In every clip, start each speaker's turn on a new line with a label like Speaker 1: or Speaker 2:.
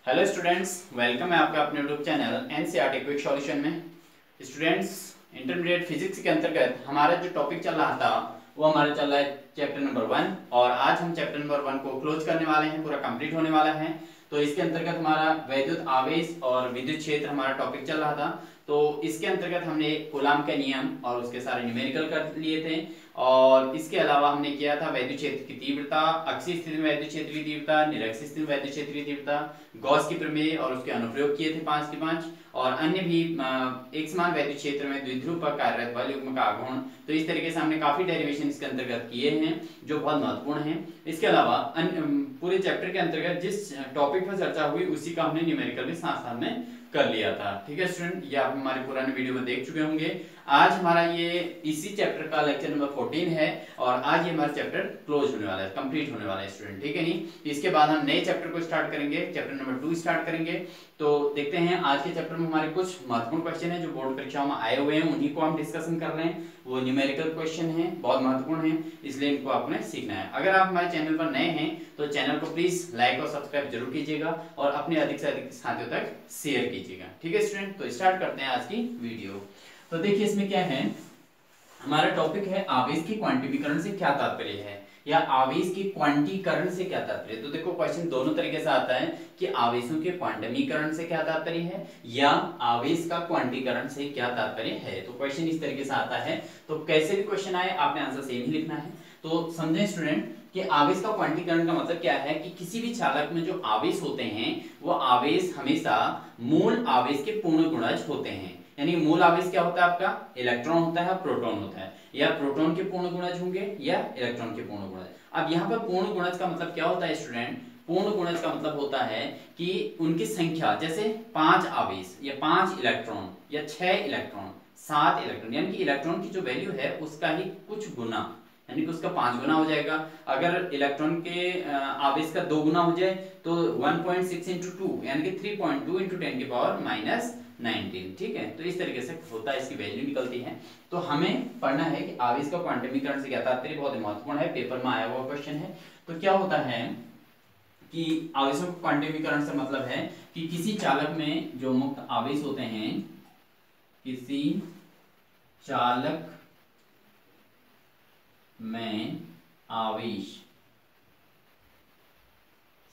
Speaker 1: Hello students, welcome है आपका अपने YouTube channel NCERT quick solution में। स्टूडेंट्स, इंटरमीडिएट फिजिक्स के अंतर्गत हमारा जो टॉपिक चल रहा था वो हमारा चल रहा है चैप्टर नंबर 1 और आज हम चैप्टर नंबर 1 को क्लोज करने वाले हैं, पूरा कंप्लीट होने वाला है। तो इसके अंतर्गत हमारा वैद्युत आवेश और विद्युत क्षेत्र हमारा टॉपिक चल रहा था। तो इसके अंतर्गत हमने कूलाम के नियम और उसके सारे न्यूमेरिकल कर लिए थे और इसके अलावा हमने किया था वैद्युत क्षेत्र की तीव्रता, अक्षीय स्थिति में वैद्युत क्षेत्र की तीव्रता, निरक्षीय स्थिति में वैद्युत क्षेत्र की तीव्रता, गॉस की प्रमेय और उसके अनुप्रयोग किए थे 5 के 5 और अन्य भी एक समान वैद्युत क्षेत्र में द्विध्रुव पर कार्यरत बल युग्म का आघूर्ण। तो इस तरीके से हमने काफी डेरिवेशन इसके अंतर्गत किए हैं जो बहुत महत्वपूर्ण हैं। इसके अलावा पूरे चैप्टर के अंतर्गत जिस टॉपिक पर चर्चा हुई उसी का हमने न्यूमेरिकल भी साथ साथ में कर लिया था। ठीक है स्टूडेंट, ये आप हमारे पुराने वीडियो में देख चुके होंगे। आज हमारा ये इसी चैप्टर का लेक्चर नंबर 14 है और आज ये हमारा चैप्टर क्लोज होने वाला है, कंप्लीट होने वाला है स्टूडेंट। ठीक है नहीं, इसके बाद हम नए चैप्टर को स्टार्ट करेंगे, चैप्टर नंबर 2 स्टार्ट करेंगे। तो देखते हैं आज के चैप्टर में हमारे कुछ महत्वपूर्ण क्वेश्चन है जो बोर्ड परीक्षाओं में आए हुए हैं, उन्हीं को हम डिस्कशन कर रहे हैं। वो न्यूमेरिकल क्वेश्चन है, बहुत महत्वपूर्ण है, इसलिए इनको आपने सीखना है। अगर आप हमारे चैनल पर नए हैं तो चैनल को प्लीज लाइक और सब्सक्राइब जरूर कीजिएगा और अपने अधिक से अधिक साथियों तक शेयर कीजिएगा। ठीक है स्टूडेंट, तो स्टार्ट करते हैं आज की वीडियो। तो देखिए इसमें क्या है, हमारा टॉपिक है आवेश की क्वांटिफिकरण से क्या तात्पर्य है या आवेश की क्वांटीकरण से क्या तात्पर्य है। तो देखो क्वेश्चन दोनों तरीके से आता है कि आवेशों के क्वांटमीकरण से क्या तात्पर्य है या आवेश का क्वांटीकरण से क्या तात्पर्य है। तो क्वेश्चन इस तरीके से आता है, तो कैसे भी क्वेश्चन आए आपने आंसर सेम ही लिखना है। तो समझें स्टूडेंट कि आवेश का क्वांटीकरण का मतलब क्या है कि किसी भी चालक में जो आवेश होते हैं वो आवेश हमेशा मूल आवेश के पूर्ण गुणज होते हैं। यानी मूल आवेश क्या होता है आपका, इलेक्ट्रॉन होता है, प्रोटॉन होता है, या प्रोटॉन के पूर्ण गुणज होंगे या इलेक्ट्रॉन के पूर्ण गुणज। अब यहाँ पर पूर्ण गुणज का मतलब क्या होता है स्टूडेंट, पूर्ण गुणज का मतलब होता है कि उनकी संख्या, जैसे 5 आवेश या 5 इलेक्ट्रॉन या 6 इलेक्ट्रॉन 7 इलेक्ट्रॉन, यानी कि इलेक्ट्रॉन की जो वैल्यू है उसका ही कुछ गुना, यानी कि उसका 5 गुना हो जाएगा। अगर इलेक्ट्रॉन के आवेश का 2 गुना हो जाए तो 1.6 इंटू 2 यानी कि 3.2 इंटू 10 की पावर -19। ठीक है, तो इस तरीके से होता है, इसकी वैल्यू निकलती है। तो हमें पढ़ना है कि आवेश का क्वांटमीकरण से क्या तात्पर्य, बहुत ही महत्वपूर्ण है, पेपर में आया हुआ क्वेश्चन है। तो क्या होता है कि आवेशों का क्वांटमीकरण से मतलब है कि किसी चालक में जो मुक्त आवेश होते हैं, किसी चालक में आवेश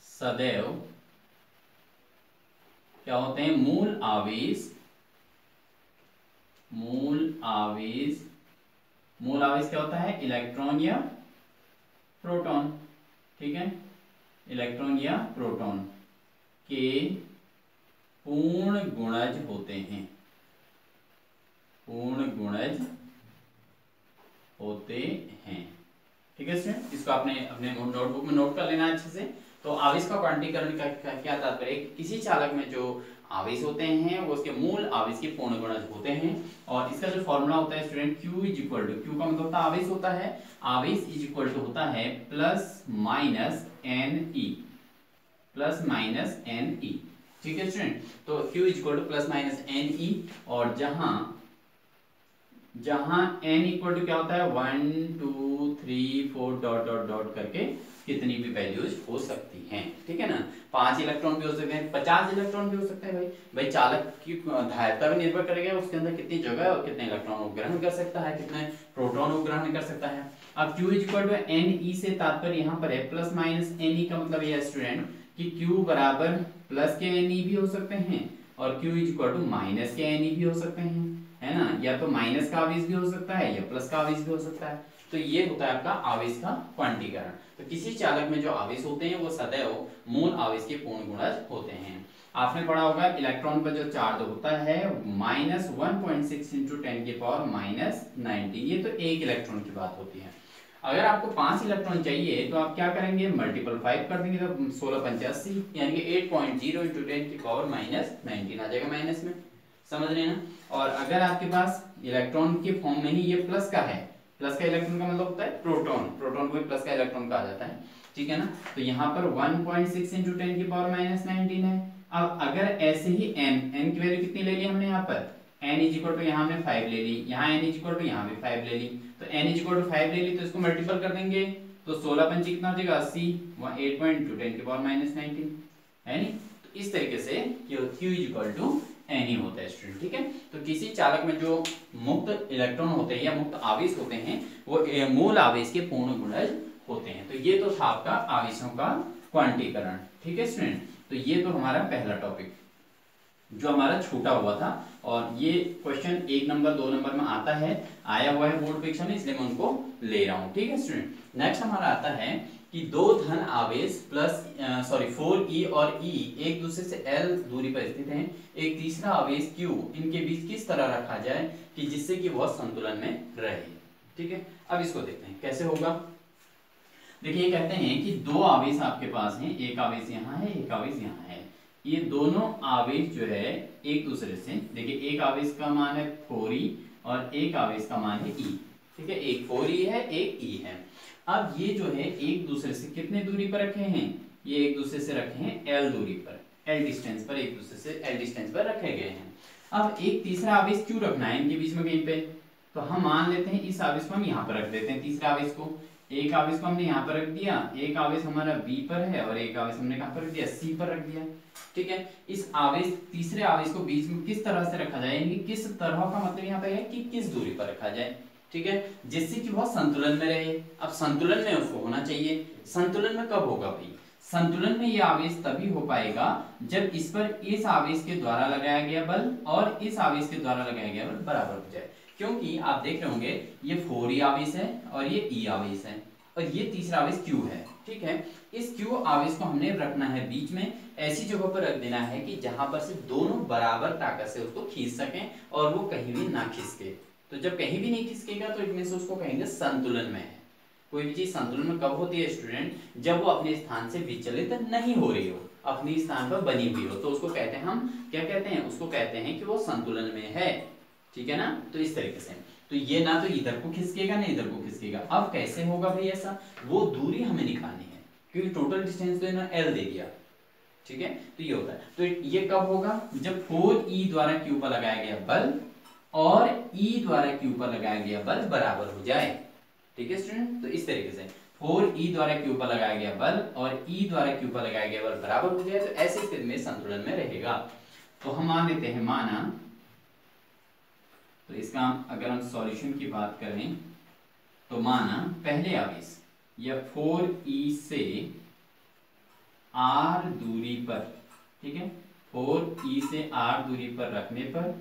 Speaker 1: सदैव क्या होते हैं, मूल आवेश क्या होता है, इलेक्ट्रॉन या प्रोटॉन। ठीक है, इलेक्ट्रॉन या प्रोटॉन के पूर्ण गुणज होते हैं, पूर्ण गुणज होते हैं। ठीक है स्टूडेंट, इसको आपने अपने नोटबुक में नोट कर लेना अच्छे से। तो आवेश का क्वांटीकरण का क्या तात्पर्य है, किसी चालक में जो आवेश होते हैं वो उसके मूल आवेश के पूर्ण गुणज होते हैं। और इसका जो फॉर्मूला होता है student, Q is equal to, Q का मतलब होता है आवेश होता है, आवेश इज इक्वल टू होता है प्लस माइनस NE। ठीक है स्टूडेंट, तो Q is equal two plus minus NE और जहां n इक्वल टू क्या होता है 1 2 3 4 डॉट डॉट डॉट करके कितनी भी वैल्यूज हो सकती हैं। ठीक है ना, 5 इलेक्ट्रॉन भी हो सकते हैं, 50 इलेक्ट्रॉन भी हो सकते हैं। भाई चालक की धारिता भी निर्भर करेगा उसके अंदर कितनी जगह और कितने इलेक्ट्रॉन को ग्रहण कर सकता है, कितने प्रोटॉन को ग्रहण कर सकता है। अब Q इक्वल टू NE से तात्पर्य यहाँ पर है प्लस माइनस NE का मतलब यह स्टूडेंट कि Q बराबर प्लस के NE भी हो सकते हैं और Q इक्वल टू माइनस के NE भी हो सकते हैं, है ना, या तो माइनस का आवेश भी हो सकता है या प्लस का आवेश भी हो सकता है। तो ये होता है आपका आवेश का क्वांटीकरण। तो किसी चालक में जो आवेश होते हैं वो सदैव मूल आवेश के पूर्ण गुणज होते हैं। आपने पढ़ा होगा इलेक्ट्रॉन पर जो चार्ज होता है -1.6 इंटू 10 की पावर -19, ये तो एक इलेक्ट्रॉन की बात होती है। अगर आपको 5 इलेक्ट्रॉन चाहिए तो आप क्या करेंगे, मल्टीपल 5 कर देंगे तो 1685 यानी कि 8.0 इंटू 10 की पावर -19 आ जाएगा माइनस में, समझ रहे हैं ना। और अगर आपके पास इलेक्ट्रॉन के फॉर्म में ही ये प्लस का है, प्लस का इलेक्ट्रॉन का मतलब होता है प्रोटॉन, प्रोटॉन को प्लस का इलेक्ट्रॉन कहा जाता है। ठीक है ना, तो यहाँ पर 1.6 इंटू 10 की पावर -19 है। अब अगर ऐसे ही n की वैल्यू कितनी ले ली हमने, यहाँ पर n इज इक्वल टू यहाँ हमने 5 ले ली, यहाँ n इज इक्वल टू यहाँ भी 5 ले ली, तो n इज इक्वल टू 5 ले ली तो इसको मल्टीपल कर देंगे तो 16 पंचे कितना हो जाएगा 80, 8.2 10 की पावर -19 है नी। तो इस तरीके से Q is equal to N होता है स्टूडेंट, ठीक है। तो किसी चालक में जो मुक्त इलेक्ट्रॉन होते हैं या मुक्त आवेश होते हैं वो मूल आवेश के पूर्ण गुणज होते हैं। तो ये तो था आपका आवेशों का क्वांटीकरण, ठीक है स्टूडेंट। तो ये तो हमारा पहला टॉपिक जो हमारा छूटा हुआ था, और ये क्वेश्चन 1 नंबर 2 नंबर में आता है, आया हुआ है बोर्ड परीक्षा में, इसलिए मैं उनको ले रहा हूँ, ठीक है स्टूडेंट। नेक्स्ट हमारा आता है कि दो धन आवेश प्लस 4e और e एक दूसरे से l दूरी पर स्थित हैं, एक तीसरा आवेश q इनके बीच किस तरह रखा जाए कि जिससे कि वह संतुलन में रहे, ठीक है। अब इसको देखते हैं कैसे होगा। देखिए कहते हैं कि दो आवेश आपके पास हैं, एक आवेश यहाँ है, एक आवेश यहाँ है। ये दोनों आवेश जो है एक दूसरे से, देखिए एक आवेश का मान है 4e और एक आवेश का मान है e, ठीक है। एक 4e है, एक e है। अब ये जो है एक दूसरे से कितने दूरी पर रखे हैं, ये एक दूसरे से रखे हैं l दूरी पर, l डिस्टेंस पर, एक दूसरे से l डिस्टेंस पर रखे गए हैं। अब एक तीसरा आवेश क्यों रखना है इनके बीच में कहीं पे, तो हम मान लेते हैं इस आवेश को हम यहाँ पर रख देते हैं, तीसरा आवेश को, एक आवेश को हमने यहाँ पर रख दिया, एक आवेश हमारा B पर है और एक आवेश हमने कहाँ पर रख दिया, C पर रख दिया, ठीक है। इस आवेश तीसरे आवेश को बीच में किस तरह से रखा जाए, यानी किस तरह का मतलब यहाँ पे है कि किस दूरी पर रखा जाए, ठीक है, जिससे कि वह संतुलन में रहे। अब संतुलन में उसको होना चाहिए, संतुलन में कब होगा भाई, संतुलन में यह आवेश तभी हो पाएगा जब इस पर इस आवेश के द्वारा लगाया गया बल और इस आवेश के द्वारा लगाया गया बल बराबर हो जाए। क्योंकि आप देख रहे होंगे ये 4e आवेश है और ये e आवेश है और ये तीसरा आवेश q है, ठीक है। इस q आवेश को हमने रखना है बीच में, ऐसी जगह पर रख देना है कि जहां पर से दोनों बराबर ताकत से उसको खींच सकें और वो कहीं भी ना खिसके। तो जब कहीं भी नहीं खिसकेगा तो इनमें से उसको कहेंगे संतुलन में है। कोई भी चीज संतुलन में कब होती है स्टूडेंट, जब वो अपने स्थान से विचलित नहीं हो रही हो, अपने स्थान पर बनी हुई हो, तो उसको कहते हैं, हम क्या कहते हैं, उसको कहते हैं कि वो संतुलन में है, ठीक है ना। तो इस तरीके से तो ये ना तो इधर को खिसकेगा ना इधर को खिसकेगा। अब कैसे होगा भाई ऐसा, वो दूरी हमें निकालनी है क्योंकि टोटल डिस्टेंस तो इन्होंने l दे दिया, ठीक है। तो ये होता है, तो ये कब होगा, जब 4e द्वारा q पर लगाया गया बल और e द्वारा q पर लगाया गया बल बराबर हो जाए, ठीक है स्टूडेंट। तो इस तरीके से 4e द्वारा q पर लगाया गया बल और e द्वारा q पर लगाया गया बल बराबर हो जाए, तो ऐसी स्थिति में संतुलन में रहेगा। तो हम मान लेते हैं, माना, तो इसका अगर हम सॉल्यूशन की बात करें तो माना पहले आवेश या 4e से r दूरी पर, ठीक है, 4e से r दूरी पर रखने पर,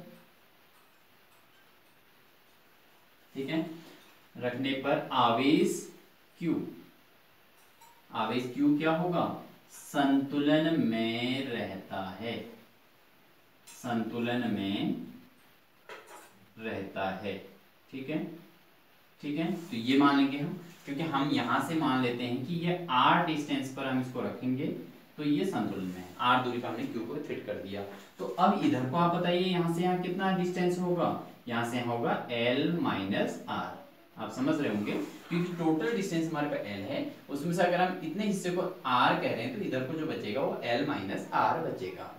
Speaker 1: ठीक है, रखने पर आवेश q, आवेश q क्या होगा, संतुलन में रहता है, संतुलन में रहता है, ठीक है, ठीक है। तो ये मान लेंगे हम, क्योंकि हम यहां से मान लेते हैं कि ये r डिस्टेंस पर हम इसको रखेंगे तो ये संतुलन में है, r दूरी पर हमने q को फिट कर दिया। तो अब इधर को आप बताइए यहाँ से यहाँ कितना डिस्टेंस होगा, यहाँ से यहाँ होगा l माइनस r, आप समझ रहे होंगे, क्योंकि टोटल डिस्टेंस हमारे पास l है, उसमें से अगर हम इतने हिस्से को r कह रहे हैं तो इधर को जो बचेगा वो l माइनस r बचेगा,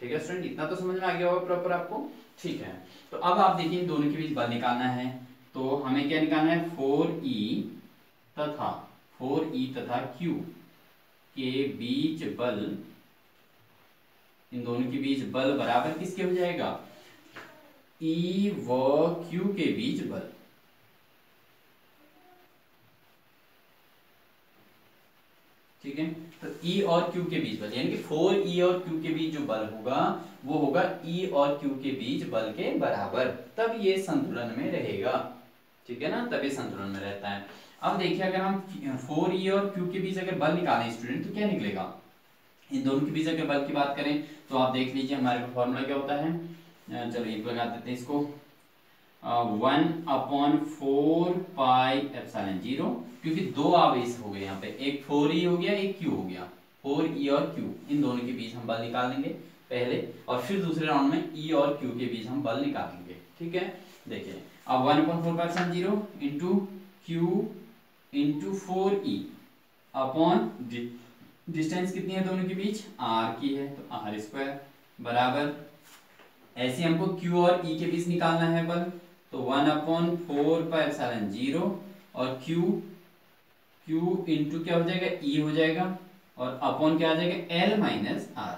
Speaker 1: ठीक है स्टूडेंट। इतना तो समझ में आ गया होगा प्रॉपर आपको, ठीक है। तो अब आप देखिए दोनों के बीच बल निकालना है, तो हमें क्या निकालना है, 4e तथा q के बीच बल, इन दोनों के बीच बल बराबर किसके हो जाएगा, e व q के बीच बल, ठीक है। तो E और Q के बीच बल, यानी कि 4E और Q के बीच जो बल होगा वो होगा E और Q के बीच बल के बराबर, तब ये संतुलन में रहेगा, ठीक है ना, तब ये संतुलन में रहता है। अब देखिए अगर हम 4E और Q के बीच अगर बल निकालें स्टूडेंट तो क्या निकलेगा, इन दोनों के बीच अगर बल की बात करें तो आप देख लीजिए हमारे फॉर्मूला क्या होता है, चलो एक लगा देते हैं इसको, 1/4 पाई एप्सिलॉन 0, क्योंकि दो आवेश हो गए यहाँ पे, एक 4e हो गया एक q हो गया, 4e और q, इन दोनों के बीच हम बल निकाल देंगे पहले और फिर दूसरे राउंड में e और q के बीच हम बल निकालेंगे, ठीक है। देखिए अब 1/4 pi epsilon 0 into q into 4e upon distance कितनी है दोनों के बीच, r की है तो r स्क्वायर बराबर, ऐसे हमको q और e के बीच निकालना है बल, तो 1/4 पाई एप्सिलॉन 0 और q इंटू क्या हो जाएगा, e हो जाएगा और अपॉन क्या आ जाएगा l माइनस r,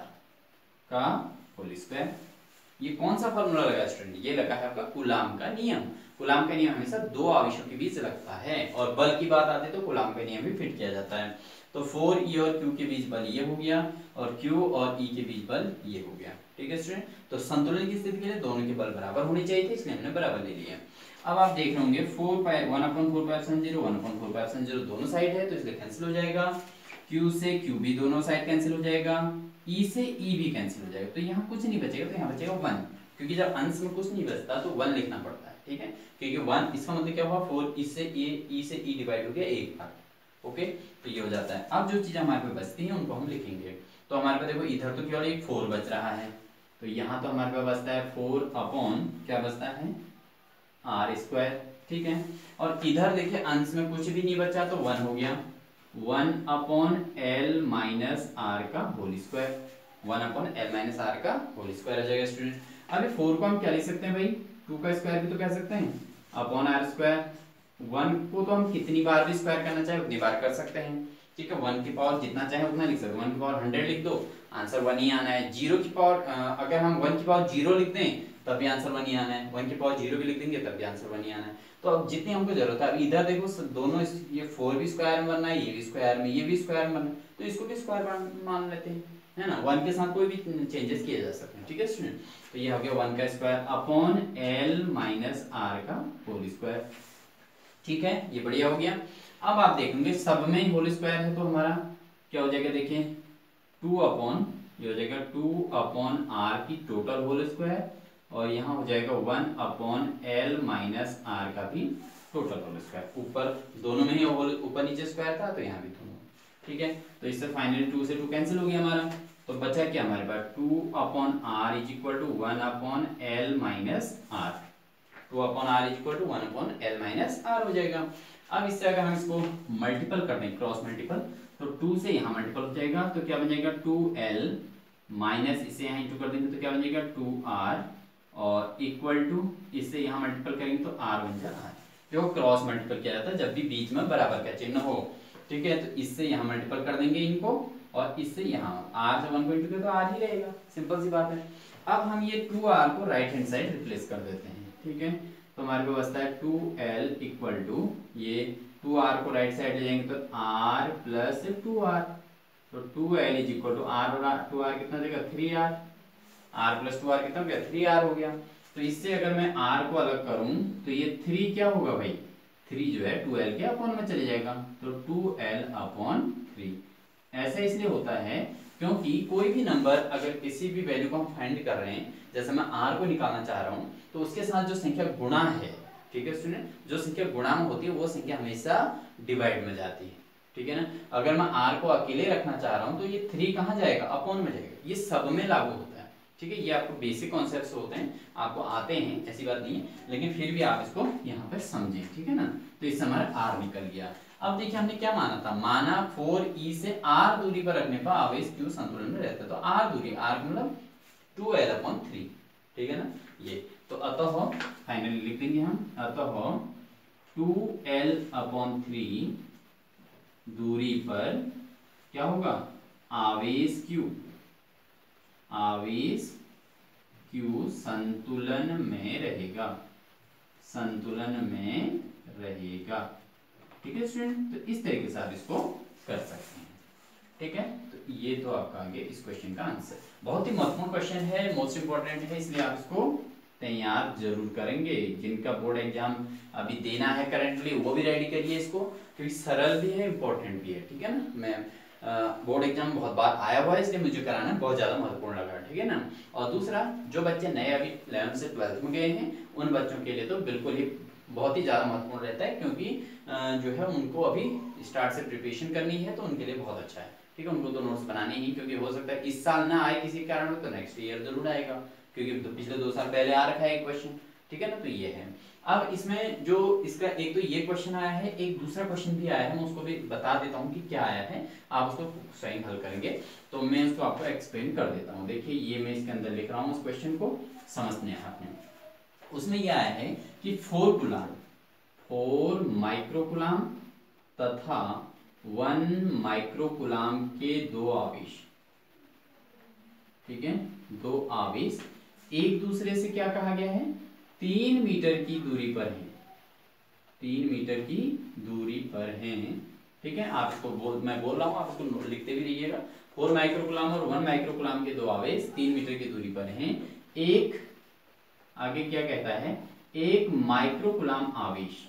Speaker 1: का होल स्क्वायर। ये कौन सा फॉर्मूला लगा स्टूडेंट? ये लगा है आपका कूलाम का नियम। कूलाम का नियम हमेशा दो आवेशों के बीच लगता है, और बल की बात आती है तो कूलाम का नियम भी फिट किया जाता है। तो 4E और Q के बीच बल ये हो गया, और Q और E के बीच बल ये हो गया। ठीक है स्टूडेंट, तो संतुलन की स्थिति के लिए दोनों के बल बराबर होने चाहिए थे, इसलिए हमने बराबर ले लिया। अब आप देख रहे होंगे 1/4πε0 1/4πε0 दोनों साइड है, तो इसलिए कैंसिल हो जाएगा। Q से Q भी दोनों साइड कैंसिल हो जाएगा, E से E भी कैंसिल हो जाएगा, तो यहाँ कुछ नहीं बचेगा, तो यहाँ बचेगा 1, क्योंकि जब अंश में कुछ नहीं बचता तो 1 लिखना पड़ता है। ठीक है, क्योंकि 1 इसका मतलब क्या हुआ 4 इससे E से E डिवाइड हो गया एक बार। ओके, तो ये हो जाता है। अब जो चीजें हमारे पास बचती हैं उनको हम लिखेंगे। तो हमारे पास देखो इधर तो केवल एक 4 बच रहा है, तो यहाँ तो हमारे पास बचता है 4 अपॉन क्या बचता है आर स्क्वायर। ठीक है, और इधर देखिए अंश में कुछ भी नहीं बचा तो 1 हो गया, 1 अपॉन एल माइनस आर का whole square, 1 upon L minus R का होल स्क्वायर आ जाएगा स्टूडेंट। अभी 4 को हम क्या लिख सकते हैं भाई, 2 का स्क्वायर भी तो कह सकते हैं अपॉन आर स्क्वायर। 1 को तो हम कितनी बार भी स्क्वायर करना चाहे उतनी बार कर सकते हैं। ठीक है, 1 की पावर जितना चाहे उतना लिख सकते हैं, 1 की पावर 100 लिख दो, आंसर 1 ही आना है। 0 की पावर अगर हम 1 की पावर 0 लिख दें तब भी आंसर 1 ही आना है, 1 की पावर 0 भी लिख देंगे तब भी आंसर 1 ही आना है। तो अब जितनी हमको जरूरत है, अब इधर देखो दोनों ये 4 भी स्क्वायर में बनना है, ये भी स्क्वायर में, ये भी स्क्वायर में बनना है, तो इसको भी स्क्वायर मान लेते हैं, है ना। 1 के साथ कोई भी चेंजेस किए जा सकते हैं। ठीक है स्टूडेंट, तो ये हो गया 1 का square upon L minus R का होल स्क्वायर। ठीक है, ये बढ़िया हो गया। अब आप देखेंगे सब में ही होल स्क्वायर है, तो हमारा क्या हो जाएगा, देखिए 2 अपॉन ये हो जाएगा 2 अपॉन आर की टोटल होल स्क्वायर, और यहाँ हो जाएगा 1 अपॉन एल माइनस आर का भी टोटल होल स्क्वायर। ऊपर दोनों में ही ऊपर नीचे स्क्वायर था, तो यहाँ भी दोनों। ठीक है, तो इससे फाइनली 2 से 2 कैंसिल हो गया हमारा, तो बचा क्या हमारे पास 2 upon R is equal to 1 upon L minus R, 2 upon R is equal to 1 upon L minus R हो जाएगा। अब इससे अगर हम इसको मल्टीपल कर दें, क्रॉस मल्टीपल, तो 2 से यहाँ मल्टीपल हो जाएगा, तो क्या बन जाएगा 2l माइनस इसे यहाँ इंटू कर देंगे तो क्या बन जाएगा 2r, और इक्वल टू इससे यहाँ मल्टीपल करेंगे तो r बन जाएगा। देखो क्रॉस मल्टीपल किया जाता है जब भी बीच में बराबर का चिन्ह हो। ठीक है, तो इससे यहाँ मल्टीपल कर देंगे इनको, और इससे यहाँ r से 1 को इंटू किया तो r ही रहेगा, सिंपल सी बात है। अब हम ये 2r को राइट हैंड साइड रिप्लेस कर देते हैं। ठीक है, तो हमारे पास बचता है 2l इक्वल टू ये 2r को राइट साइड ले जाएंगे तो r प्लस 2r, तो 2l is equal to r, और 2r कितना देगा 3r, r प्लस 2r कितना हो गया 3r हो गया। तो इससे अगर मैं r को अलग करूं तो ये 3 क्या होगा भाई, 3 जो है 2l के अपॉन में चले जाएगा, तो 2l अपॉन 3। ऐसा इसलिए होता है क्योंकि कोई भी नंबर अगर किसी भी वैल्यू को हम फाइंड कर रहे हैं, जैसे मैं r को निकालना चाह रहा हूँ, तो उसके साथ जो संख्या गुणा है, ठीक है स्टूडेंट, जो संख्या गुणा में होती है वो संख्या हमेशा डिवाइड में जाती है। ठीक है ना, अगर मैं r को अकेले रखना चाह रहा हूँ तो ये 3 कहाँ जाएगा, अपॉन में जाएगा। ये सब में लागू होता है। ठीक है, ये आपको बेसिक कॉन्सेप्ट्स होते हैं, आपको आते हैं, ऐसी बात नहीं है, लेकिन फिर भी आप इसको यहाँ पर समझें। ठीक है ना, तो इससे हमारा r निकल गया। अब देखिए हमने क्या माना था, माना 4e से r दूरी पर रखने पर आवेश q संतुलन में रहता है, तो r दूरी, r मतलब 2l अपॉन 3। ठीक है ना, ये तो अतः फाइनली लिख देंगे हम, अतः 2l अपॉन 3 दूरी पर क्या होगा, आवेश q, आवेश q संतुलन में रहेगा, संतुलन में रहेगा। ठीक है स्टूडेंट, तो इस तरीके से आप इसको कर सकते हैं। ठीक है, तो ये तो आपका आगे इस क्वेश्चन का आंसर। बहुत ही महत्वपूर्ण क्वेश्चन है, मोस्ट इंपॉर्टेंट है, इसलिए आप इसको तैयार जरूर करेंगे। जिनका बोर्ड एग्जाम अभी देना है करंटली वो भी रेडी करिए इसको, क्योंकि सरल भी है इंपॉर्टेंट भी है। ठीक है ना, मैं बोर्ड एग्जाम बहुत बार आया हुआ है, इसलिए मुझे कराना बहुत ज्यादा महत्वपूर्ण लगा। ठीक है ना, और दूसरा जो बच्चे नए अभी 11th से 12th में गए हैं उन बच्चों के लिए तो बिल्कुल ही बहुत ही ज्यादा महत्वपूर्ण रहता है, क्योंकि जो है उनको अभी स्टार्ट से प्रिपरेशन करनी है, तो उनके लिए बहुत अच्छा है। ठीक है, उनको तो नोट्स बनाने ही, क्योंकि हो सकता है इस साल ना आए किसी कारण तो नेक्स्ट ईयर जरूर आएगा, क्योंकि तो पिछले 2 साल पहले आ रखा है एक क्वेश्चन। ठीक है ना, तो ये है। अब इसमें जो इसका एक तो ये क्वेश्चन आया है, एक दूसरा क्वेश्चन भी आया है, मैं उसको भी बता देता हूँ कि क्या आया है, आप उसको स्वयं हल करेंगे, तो मैं उसको आपको एक्सप्लेन कर देता हूँ। देखिए ये मैं इसके अंदर लिख रहा हूँ, उस क्वेश्चन को समझने हैं आपने। उसमें यह आया है कि 4 कूलाम, 4 माइक्रोकूलाम तथा 1 माइक्रोकूलाम के 2 आवेश, ठीक है, दो आवेश एक दूसरे से क्या कहा गया है, 3 मीटर की दूरी पर है, 3 मीटर की दूरी पर हैं। ठीक है, आप इसको मैं बोल रहा हूँ, आप इसको लिखते भी रहिएगा। 4 माइक्रोकुलाम और 1 माइक्रोकुलाम के दो आवेश 3 मीटर की दूरी पर हैं। एक आगे क्या कहता है, एक माइक्रोकुलाम आवेश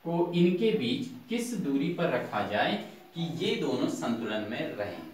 Speaker 1: को इनके बीच किस दूरी पर रखा जाए कि ये दोनों संतुलन में रहें।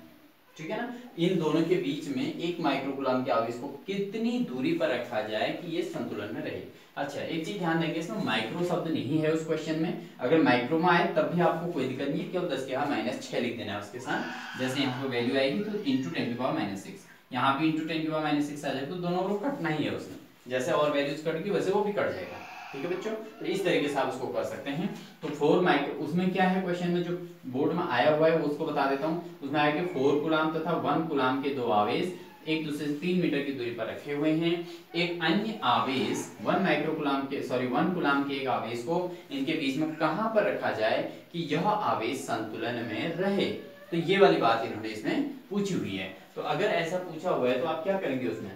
Speaker 1: ठीक है ना, इन दोनों के बीच में एक माइक्रोकुलाम के आवेश को कितनी दूरी पर रखा जाए कि ये संतुलन में रहे। अच्छा, एक चीज ध्यान देंगे, इसमें माइक्रो शब्द नहीं है उस क्वेश्चन में। अगर माइक्रो में आए तब भी आपको कोई दिक्कत नहीं है, केवल 10 के पावर -6 लिख देना है उसके साथ। जैसे यहाँ पे वैल्यू आएगी तो इंटू 10 के पावर -6, यहाँ भी इंटू 10 के पावर -6 आ जाए तो दोनों को कटना ही है उसमें, जैसे और वैल्यूज कट गई वैसे वो भी कट जाएगा। ठीक है बच्चों, तो इस तरीके से आप उसको कर सकते हैं। तो 4 माइक्रो, उसमें क्या है क्वेश्चन में जो बोर्ड में आया हुआ है वो उसको बता देता हूँ। उसमें आया कि 4 कूलाम तथा 1 कूलाम के दो आवेश एक दूसरे से 3 मीटर की दूरी पर रखे हुए हैं। एक अन्य आवेश 1 कूलाम के एक आवेश को इनके बीच में कहां पर रखा जाए कि यह आवेश संतुलन में रहे। तो ये वाली बात इन्होंने इसमें पूछी हुई है। तो अगर ऐसा पूछा हुआ है तो आप क्या करेंगे, उसमें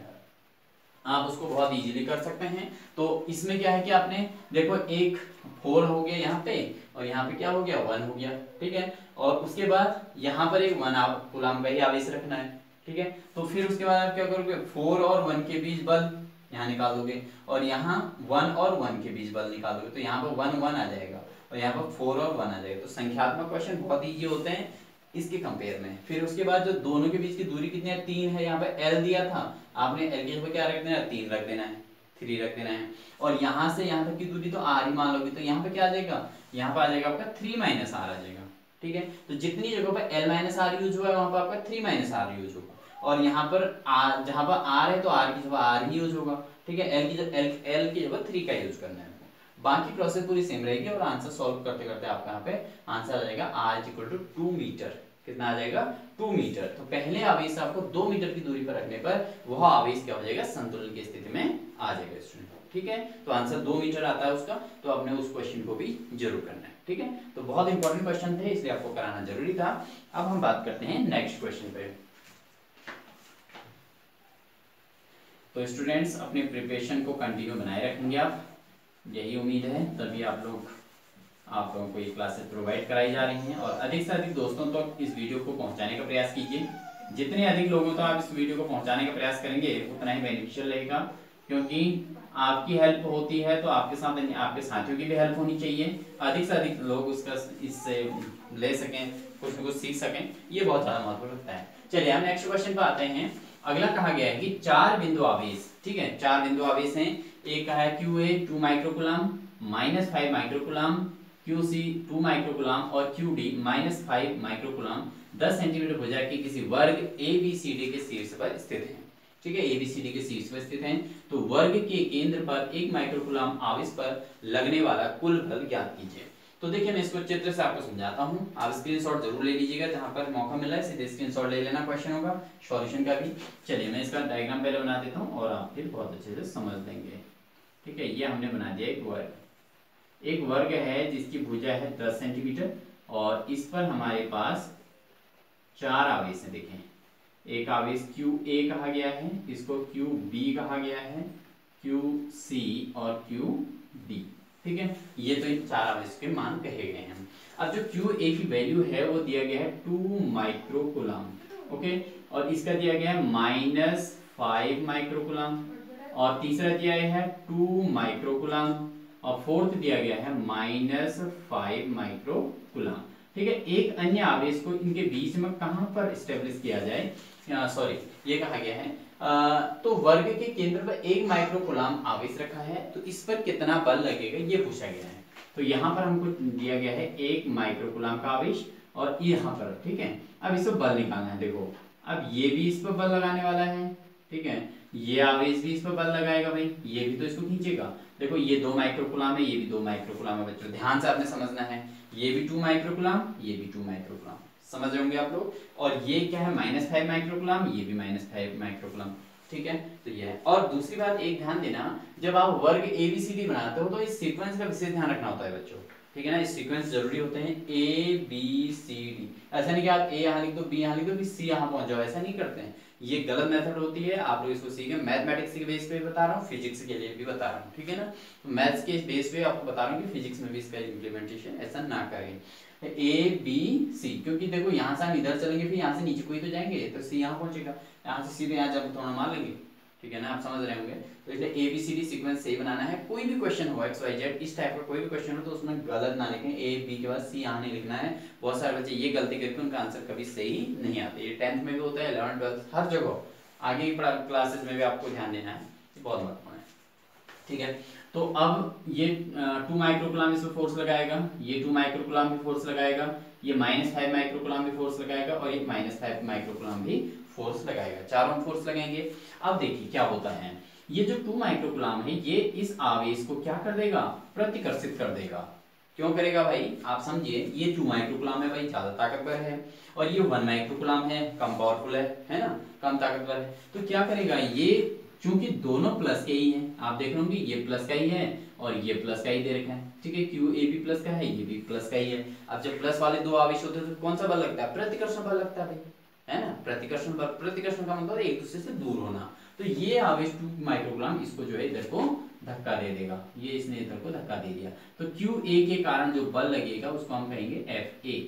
Speaker 1: आप उसको बहुत इजीली कर सकते हैं। तो इसमें क्या है कि आपने देखो, एक 4 हो गया यहाँ पे, और यहाँ पे क्या हो गया, 1 हो गया। ठीक है, और उसके बाद यहाँ पर एक 1 कूलाम का ही आवेश रखना है। ठीक है, तो फिर उसके बाद आप क्या करोगे, 4 और 1 के बीच बल यहाँ निकाल दोगे, और यहाँ 1 और 1 के बीच बल निकाल दोगे, तो यहाँ पर 1 1 आ जाएगा, और यहाँ पर 4 और 1 आ जाएगा। तो संख्यात्मक क्वेश्चन बहुत ईजी होते हैं इसके कंपेयर में। फिर उसके बाद जो दोनों के बीच की दूरी कितनी है, 3 है। यहाँ पे L दिया था, आपने L की जगह क्या रख देना है, 3 रख देना है, 3 रख देना है। और यहाँ से यहाँ तक की दूरी तो R ही मान लोगे, तो यहाँ पे क्या आ जाएगा, यहाँ पे आ जाएगा आपका 3 - R आ जाएगा। ठीक है, तो जितनी जगह पर L - R यूज हुआ है वहां पर आपका 3 - R यूज होगा, और यहाँ पर R, जहां पर R है तो R की जगह R ही यूज होगा। ठीक है, L की जगह 3 का यूज करना है। बाकी प्रोसेस पूरी सेम रहेगी, और आंसर सॉल्व करते करते आपका यहाँ पे आंसर आ जाएगा R = 2 मीटर। कितना आ जाएगा, 2 मीटर। तो पहले आवेश आपको 2 मीटर की दूरी पर रखने पर वह आवेश क्या हो जाएगा, संतुलन की स्थिति में आ जाएगा स्टूडेंट। ठीक है, तो आंसर 2 मीटर आता है उसका, तो आपने उस क्वेश्चन को भी जरूर करना है। ठीक है, तो बहुत इंपॉर्टेंट क्वेश्चन थे, इसलिए आपको कराना जरूरी था। अब हम बात करते हैं नेक्स्ट क्वेश्चन पे। तो स्टूडेंट्स अपने प्रिपरेशन को कंटिन्यू बनाए रखेंगे आप, यही उम्मीद है, तभी आप लोगों को ये क्लासेस प्रोवाइड कराई जा रही हैं। और अधिक से अधिक दोस्तों तक इस वीडियो को पहुंचाने का प्रयास कीजिए। जितने अधिक लोगों तक आप इस वीडियो को पहुंचाने का प्रयास करेंगे उतना ही बेनिफिशियल रहेगा, क्योंकि आपकी हेल्प होती है तो आपके साथ आपके साथियों की भी हेल्प होनी चाहिए। अधिक से अधिक लोग उसका इससे ले सकें, कुछ न कुछ सीख सकें, ये बहुत ज्यादा महत्व रखता है। चलिए हम नेक्स्ट क्वेश्चन पर आते हैं। अगला कहा गया है कि 4 बिंदु आवेश, ठीक है, 4 बिंदु आवेश हैं। एक कहा है QA 2 microcoulomb, -5 microcoulomb, QC 2 microcoulomb और QD -5 माइक्रोकुलाम 10 सेंटीमीटर भुजा के किसी वर्ग ABCD के शीर्ष पर स्थित है। ठीक है, ABCD के शीर्ष पर स्थित हैं। तो वर्ग के केंद्र पर 1 माइक्रोकुलाम आवेश पर लगने वाला कुल बल ज्ञात कीजिए। तो देखिए मैं इसको चित्र से आपको समझाता हूँ, आप स्क्रीनशॉट जरूर ले लीजिएगा, जहां पर मौका मिला है सीधे स्क्रीनशॉट ले लेना क्वेश्चन होगा, सॉल्यूशन का भी। चलिए मैं इसका डायग्राम पहले बना देता हूँ और आप फिर बहुत अच्छे से समझ लेंगे। ठीक है, ये हमने बना दिया एक वर्ग है जिसकी भुजा है 10 सेंटीमीटर, और इस पर हमारे पास 4 आवेश हैं। देखें, एक आवेश QA कहा गया है, इसको QB कहा गया है, QC और QD। ठीक है, ये तो इन 4 आवेश के मान कहे गए हैं। अब जो QA की वैल्यू है वो दिया गया है 2 माइक्रोकुलाम, ओके, और इसका दिया गया है -5 माइक्रोकुलाम, और तीसरा दिया गया है 2 माइक्रोकुलाम, और फोर्थ दिया गया है -5 माइक्रोकुलाम। ठीक है, एक अन्य आवेश को इनके बीच में कहां पर स्टेब्लिश किया जाए, सॉरी ये कहा गया है तो वर्ग के केंद्र पर 1 माइक्रोकुलाम आवेश रखा है, तो इस पर कितना बल लगेगा ये पूछा गया है। तो यहाँ पर हमको दिया गया है 1 माइक्रोकुलाम का आवेश, और यहाँ पर, ठीक है, अब इस पर बल निकालना है। देखो अब ये भी इस पर बल लगाने वाला है, ठीक है, ये आवेश भी इस पर बल लगाएगा भाई, ये भी तो इसको खींचेगा। देखो ये 2 माइक्रोकुलाम है, ये भी 2 माइक्रोकुलाम है बच्चों, ध्यान से आपने समझना है, ये भी 2 माइक्रोकुलाम, ये भी 2 माइक्रोकुलाम, समझ रहे होंगे आप लोग। और ये क्या है, -5 माइक्रोकुलाम, ये भी -5 माइक्रोकुलाम। ठीक है, तो ये है। और दूसरी बात एक ध्यान देना, जब आप वर्ग ABCD बनाते हो तो इस सीक्वेंस का विशेष ध्यान रखना होता है बच्चों, ठीक है ना। इस सीक्वेंस जरूरी होते हैं ABCD, ऐसा नहीं कि आप A यहाँ लिख दो, B यहाँ लिख दो, फिर C यहाँ पहुंच जाओ, ऐसा नहीं करते हैं। ये गलत मेथड होती है, आप लोग इसको सीखें। मैथमेटिक्स के बेस पे भी बता रहा हूँ, फिजिक्स के लिए भी बता रहा हूँ, ठीक है ना। तो मैथ्स के बेस पे आपको बता रहा हूँ कि फिजिक्स में भी इसका इम्प्लीमेंटेशन ऐसा ना करें। ABC, क्योंकि देखो यहाँ से हम इधर चलेंगे, फिर यहाँ से नीचे को ही तो जाएंगे, तो C यहाँ पहुंचेगा, यहाँ से सीधे यहाँ जब थोड़ा मार लेंगे, ठीक है ना, आप समझ रहे होंगे। तो इसलिए ABCD सीक्वेंस सही बनाना है। कोई भी क्वेश्चन हो XYZ इस टाइप का कोई भी क्वेश्चन हो तो उसमें गलत ना लिखें, A B के बाद C यहाँ नहीं लिखना है। बहुत सारे बच्चे ये गलती करके उनका आंसर कभी सही नहीं आता। ये 10th में भी होता है, 11th 12th हर जगह, आगे की क्लासेस में भी आपको ध्यान देना है, बहुत महत्वपूर्ण है, ठीक है। तो अब ये 2 माइक्रोकुलाम इसमें फोर्स लगाएगा, ये 2 माइक्रोकुलाम भी फोर्स लगाएगा, ये -5 माइक्रोकुलाम भी फोर्स लगाएगा, और ये -5 माइक्रोकुलाम भी फोर्स लगाएगा, चारों फोर्स लगाएंगे। अब देखिए क्या होता है, ये जो 2 माइक्रोकुलाम है ये इस आवेश को क्या कर देगा, प्रतिकर्षित कर देगा। क्यों करेगा भाई, आप समझिए। ये 2 माइक्रोकुलाम है भाई, ज्यादा ताकतवर है, और ये 1 माइक्रोकुलाम है, कम पावरफुल है ना, कम ताकतवर है। तो क्या करेगा ये, चूंकि दोनों प्लस के ही हैं, आप देख रहे ये प्लस का ही है और ये प्लस का ही दे रखा है, ठीक है। QAB प्लस का है, ये भी प्लस का ही है। अब जब प्लस वाले दो आवेश होते हैं तो कौन सा बल लगता है, प्रतिकर्षण बल लगता है भाई, है ना। प्रतिकर्षण बल, प्रतिकर्षण का मतलब एक दूसरे से दूर होना। तो ये आवेश 2 माइक्रोकुलाम इसको जो है इधर को धक्का दे देगा, ये इसने इधर को धक्का दे दिया। तो QA के कारण जो बल लगेगा उसको हम कहेंगे FA,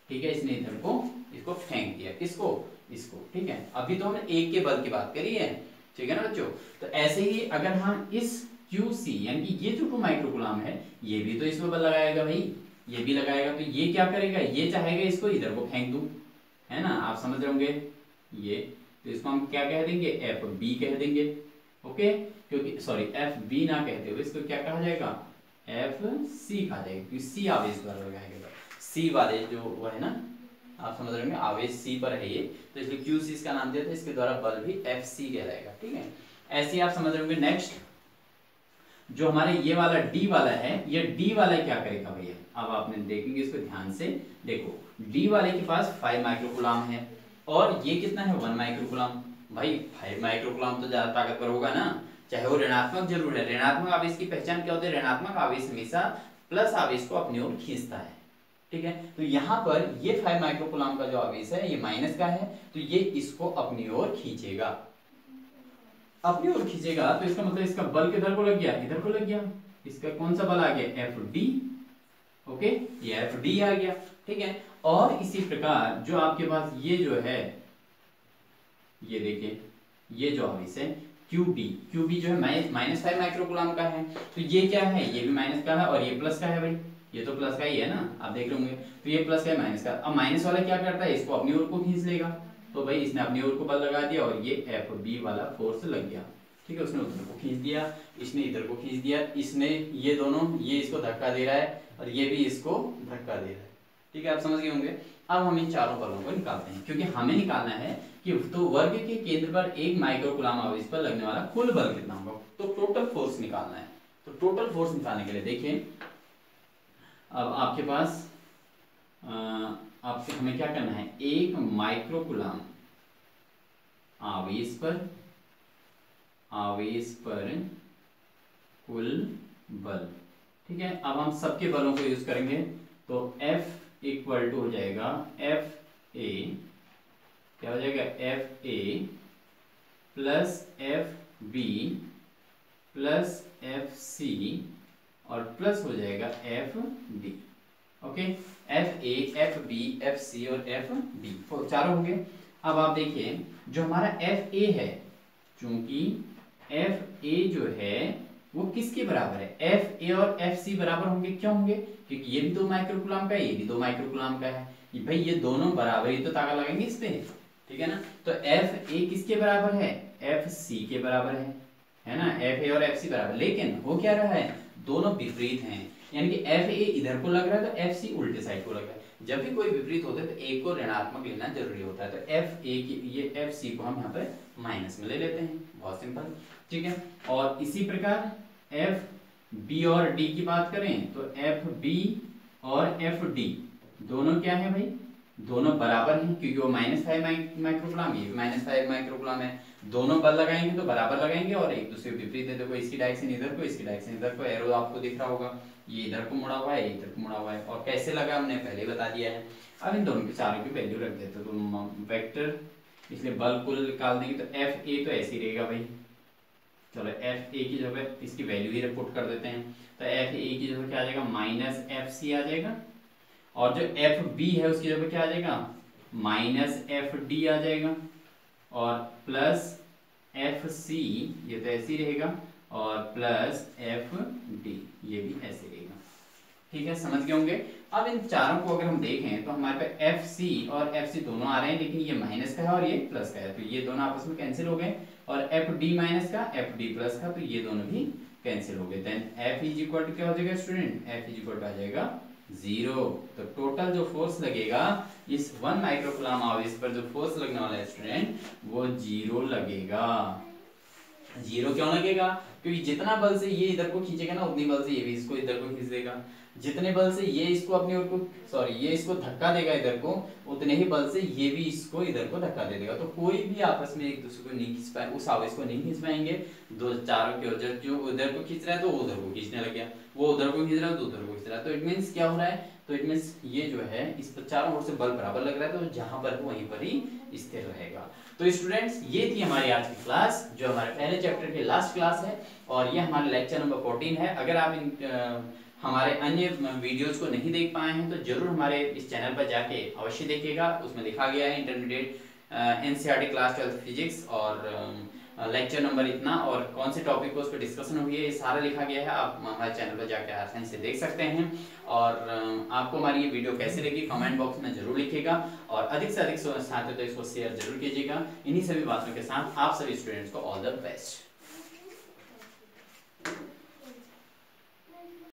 Speaker 1: ठीक है। इसने इधर को इसको फेंक दिया, किसको, इसको, ठीक है। अभी तो हमने एक के बल की बात करी है, ठीक है ना बच्चों। तो ऐसे ही अगर हम इस QC यानी कि ये जो 2 माइक्रोकुलाम है ये भी तो इसमें बल लगाएगा भाई, ये भी लगाएगा, तो ये क्या करेगा, ये चाहेगा इसको इधर को फेंक दूं, है ना, आप समझ रहे होंगे ये। तो इसको हम क्या कह देंगे, FB कह देंगे, ओके। क्योंकि सॉरी FB ना कहते हुए इसको क्या कहा जाएगा, FC कहा जाएगा, क्योंकि C आवेश द्वारा लगाएगा। C वाले जो वो है ना, आप समझ रहे होंगे, आवेश C पर है ये, तो इसलिए QC इसका नाम दिया था, इसके द्वारा बल भी FC कहलाएगा, ठीक है। ऐसे ही आप समझ रहे होंगे। नेक्स्ट जो हमारे ये वाला D वाला है, ये D वाला क्या करेगा भैया, अब आपने देखेंगे इसको ध्यान से देखो। D वाले के पास 5 माइक्रोकुलाम है और ये कितना है, 1 माइक्रोकुलाम। भाई 5 माइक्रोकुलाम तो ज्यादा ताकतवर होगा ना, चाहे वो ऋणात्मक जरूर है। ऋणात्मक आवेश की पहचान क्या होती है, ऋणात्मक आवेश हमेशा प्लस आवेश को अपनी ओर खींचता है, ठीक है। तो यहाँ पर ये 5 माइक्रोकुलाम का जो आवेश है ये माइनस का है, तो ये इसको अपनी ओर खींचेगा, अपनी ओर खींचेगा। तो इसका मतलब इसका बल किधर को लग गया, इधर को लग गया। इसका कौन सा बल आ गया, FD, ओके, ये FD आ गया, ठीक है। और इसी प्रकार जो आपके पास ये जो है, ये देखिए ये जो आवेश है QB जो है -5 माइक्रोकुलाम का है, तो ये क्या है, ये भी माइनस का है और ये प्लस का है भाई, ये तो प्लस का ही है ना, आप देख रहे होंगे। तो ये प्लस का है, माइनस का। अब माइनस वाला क्या करता है, इसको अपनी ओर को खींच लेगा, तो भाई इसने अपनी ओर को बल लगा दिया और ये FB वाला फोर्स लग गया, ठीक है। उसने उधर को खींच दिया, इसने इधर को खींच दिया, इसने ये दोनों, ये इसको धक्का दे रहा है और ये भी इसको धक्का दे रहा है, ठीक है, आप समझ गए होंगे। अब हम इन चारों बलों को निकालते हैं, क्योंकि हमें निकालना है कि तो वर्ग के केंद्र पर 1 माइक्रोकुलाम आवेश पर लगने वाला कुल बल कितना होगा, तो टोटल फोर्स निकालना है। तो टोटल फोर्स निकालने के लिए देखिए, अब आपके पास आपसे हमें क्या करना है, 1 माइक्रोकुलाम आवेश पर कुल बल, ठीक है। अब हम सबके बलों को यूज करेंगे, तो F इक्वल टू हो जाएगा FA, क्या हो जाएगा, FA plus FB plus FC और प्लस हो जाएगा FD, okay. FA FB FC और FD चारों हो गए। अब आप देखिए जो हमारा FA है, चूंकि FA जो है वो किसके बराबर है, FA और FC बराबर होंगे, क्यों होंगे, क्योंकि ये भी 2 माइक्रोकुलाम का है, ये भी 2 माइक्रोकुलाम का है, भाई ये दोनों बराबर ही तो ताकत लगाएंगे इस पे, ठीक है ना। तो FA किसके बराबर है, FC के बराबर है ना, FA और FC बराबर। लेकिन हो क्या रहा है, दोनों विपरीत हैं, यानी कि FA इधर को लग रहा है तो FC उल्टे साइड को लग रहा है। जब भी कोई विपरीत होता है तो एक को ऋणात्मक लेना जरूरी होता है, तो FA की ये FC को हम यहाँ पे माइनस में ले लेते हैं, बहुत सिंपल, ठीक है। और इसी प्रकार FB और D की बात करें तो FB और FD दोनों क्या है भाई, दोनों बराबर हैं क्योंकि वो -5 माइक्रोकुलम, ये -5 माइक्रोकुलम है। दोनों बल लगाएंगे तो बराबर लगाएंगे और एक दूसरे के विपरीत है। देखो इसकी डायरेक्शन इधर को, इसकी डायरेक्शन इधर को, एरो आपको दिख रहा होगा, ये इधर को मुड़ा हुआ है, इधर को मुड़ा हुआ है। और कैसे लगा हमने पहले बता दिया है। अब इन दोनों के चारों की वैल्यू रख देते तो वेक्टर, इसलिए बल कुल निकाल देंगे तो एफ ए तो ऐसे ही रहेगा भाई। चलो एफ ए की जगह इसकी वैल्यू ही पुट कर देते हैं, तो एफ ए की जगह क्या आ जाएगा, -FC आ जाएगा। और जो एफ बी है उसकी जगह क्या आ जाएगा, -FD आ जाएगा। और प्लस FC, ये तो ऐसे ही रहेगा, और प्लस FD, ये भी ऐसे रहेगा। ठीक है, समझ गए होंगे। अब इन चारों को अगर हम देखें तो हमारे पे FC और FC दोनों आ रहे हैं, लेकिन ये माइनस का है और ये प्लस का है, तो ये दोनों आपस में कैंसिल हो गए। और FD माइनस का, FD प्लस का, तो ये दोनों भी कैंसिल हो गए। Then F is equal to क्या हो जाएगा student, F is equal to आ जाएगा 0। तो टोटल जो फोर्स लगेगा इस 1 माइक्रोकुलम आवेश पर, जो फोर्स लगने वाला है स्टूडेंट, वो 0 लगेगा। 0 क्यों लगेगा, क्योंकि जितना बल से ये इधर को खींचेगा ना, उतनी बल से ये भी इसको इधर को खींच देगा। जितने बल से ये इसको अपनी ओर को, सॉरी, ये इसको धक्का देगा इधर को, उतने ही बल से ये भी इसको इधर को धक्का दे देगा। तो कोई भी आपस में एक दूसरे को नहीं खींच पाए, उस आवेश को नहीं खींच पाएंगे। दो चारों की ओर, जो उधर को खींच रहा है तो वो उधर को खींचने लग गया, वो उधर को खींच रहा है तो उधर को खींच रहा है। तो इट मींस क्या हो रहा है, तो इट मींस ये जो है इस पर चारों ओर से बल बराबर लग रहा है, तो जहां पर वहीं पर ही स्थिर रहेगा। तो स्टूडेंट्स, ये थी हमारी आज की क्लास, जो हमारे पहले चैप्टर की लास्ट क्लास है, और ये हमारा लेक्चर नंबर 14 है। अगर आप हमारे अन्य वीडियोस को नहीं देख पाए हैं तो जरूर हमारे इस चैनल पर जाके अवश्य देखिएगा। उसमें लिखा गया है इंटरमीडिएट NCERT क्लास 12 फिजिक्स, और लेक्चर नंबर इतना, और कौन से टॉपिक को उस पर डिस्कशन हुई है, ये सारा लिखा गया है। आप हमारे चैनल पर जाके आसानी से देख सकते हैं। और आपको हमारी ये वीडियो कैसी लगी कमेंट बॉक्स में जरूर लिखिएगा, और अधिक से अधिक साथियों तो इसको शेयर जरूर कीजिएगा। इन्हीं सभी बातों के साथ आप सभी स्टूडेंट्स को ऑल द बेस्ट।